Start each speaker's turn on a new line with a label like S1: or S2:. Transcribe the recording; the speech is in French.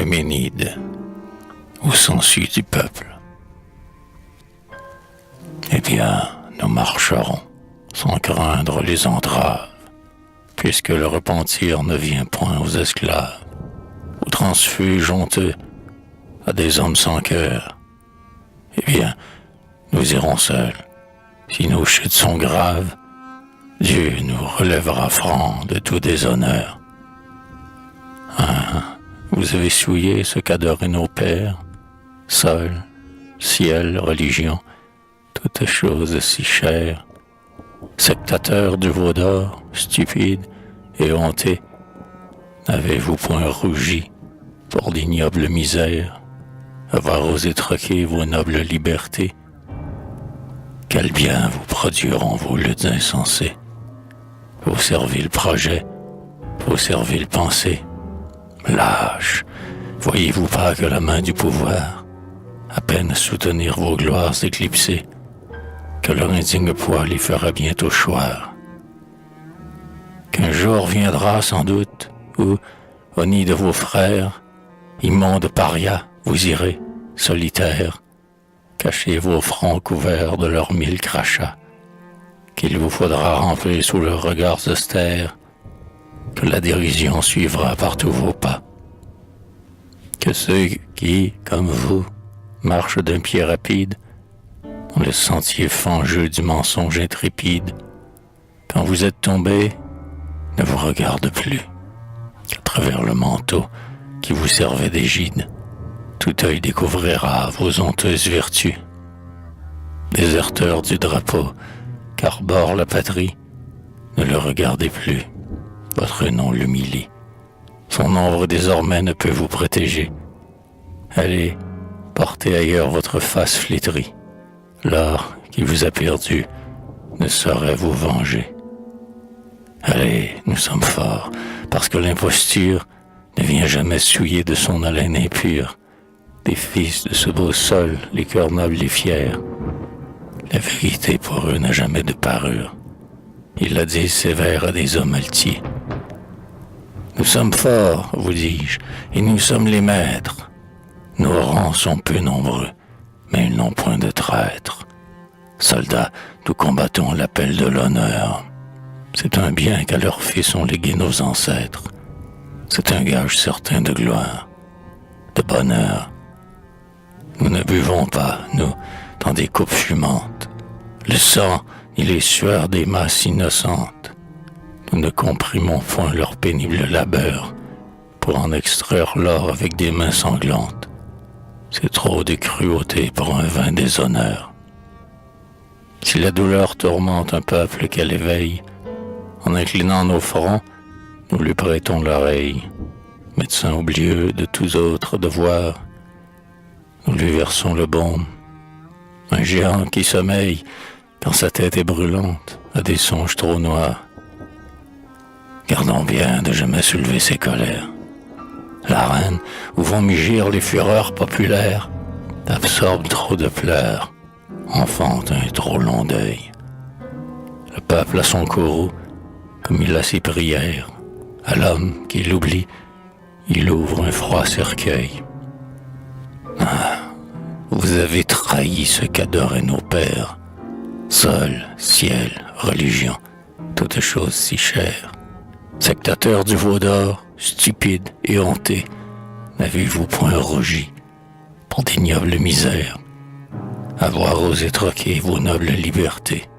S1: Achéménide, au sensu du peuple. Eh bien, nous marcherons, sans craindre les entraves, puisque le repentir ne vient point aux esclaves, aux transfuges honteux, à des hommes sans cœur. Eh bien, nous irons seuls. Si nos chutes sont graves, Dieu nous relèvera francs de tout déshonneur. Vous avez souillé ce qu'adoraient nos pères, sol, ciel, religion, toutes choses si chères. Sectateurs du veau d'or, stupides et hontés, n'avez-vous point rougi pour d'ignobles misères, avoir osé troquer vos nobles libertés? Quel bien vous produiront vos luttes insensées, vos serviles projets, vos serviles pensées? Lâches, voyez-vous pas que la main du pouvoir, à peine soutenir vos gloires éclipsées, que leur indigne poids les fera bientôt choir? Qu'un jour viendra sans doute où, au nid de vos frères, immondes parias, vous irez, solitaires, cacher vos fronts couverts de leurs 1000 crachats, qu'il vous faudra remplir sous leurs regards austères, que la dérision suivra partout vos pas. Que ceux qui, comme vous, marchent d'un pied rapide, dans le sentier fangeux du mensonge intrépide, quand vous êtes tombés, ne vous regardent plus, qu'à travers le manteau qui vous servait d'égide, tout œil découvrira vos honteuses vertus. Déserteurs du drapeau qu'arbore la patrie, ne le regardez plus, votre nom l'humilie. Son ombre désormais ne peut vous protéger. Allez, portez ailleurs votre face flétrie. L'or qui vous a perdu ne saurait vous venger. Allez, nous sommes forts, parce que l'imposture ne vient jamais souiller de son haleine impure des fils de ce beau sol, les cœurs nobles et fiers. La vérité pour eux n'a jamais de parure. Ils la disent sévère à des hommes altiers. Nous sommes forts, vous dis-je, et nous sommes les maîtres. Nos rangs sont peu nombreux, mais ils n'ont point de traîtres. Soldats, nous combattons l'appel de l'honneur. C'est un bien qu'à leurs fils ont légué nos ancêtres. C'est un gage certain de gloire, de bonheur. Nous ne buvons pas, nous, dans des coupes fumantes, le sang ni les sueurs des masses innocentes. Nous ne comprimons point leur pénible labeur pour en extraire l'or avec des mains sanglantes. C'est trop de cruauté pour un vain déshonneur. Si la douleur tourmente un peuple qu'elle éveille, en inclinant nos fronts, nous lui prêtons l'oreille. Médecin oublieux de tous autres devoirs, nous lui versons le baume. Un géant qui sommeille quand sa tête est brûlante a des songes trop noirs. Gardons bien de jamais soulever ses colères. L'arène où vont mugir les fureurs populaires absorbe trop de pleurs, enfante un trop long deuil. Le peuple a son courroux, comme il a ses prières. À l'homme qui l'oublie, il ouvre un froid cercueil. Vous avez trahi ce qu'adoraient nos pères. Sol, ciel, religion, toutes choses si chères. Sectateurs du veau d'or, stupides et hontés, n'avez-vous point rougi pour d'ignobles misères, avoir osé troquer vos nobles libertés?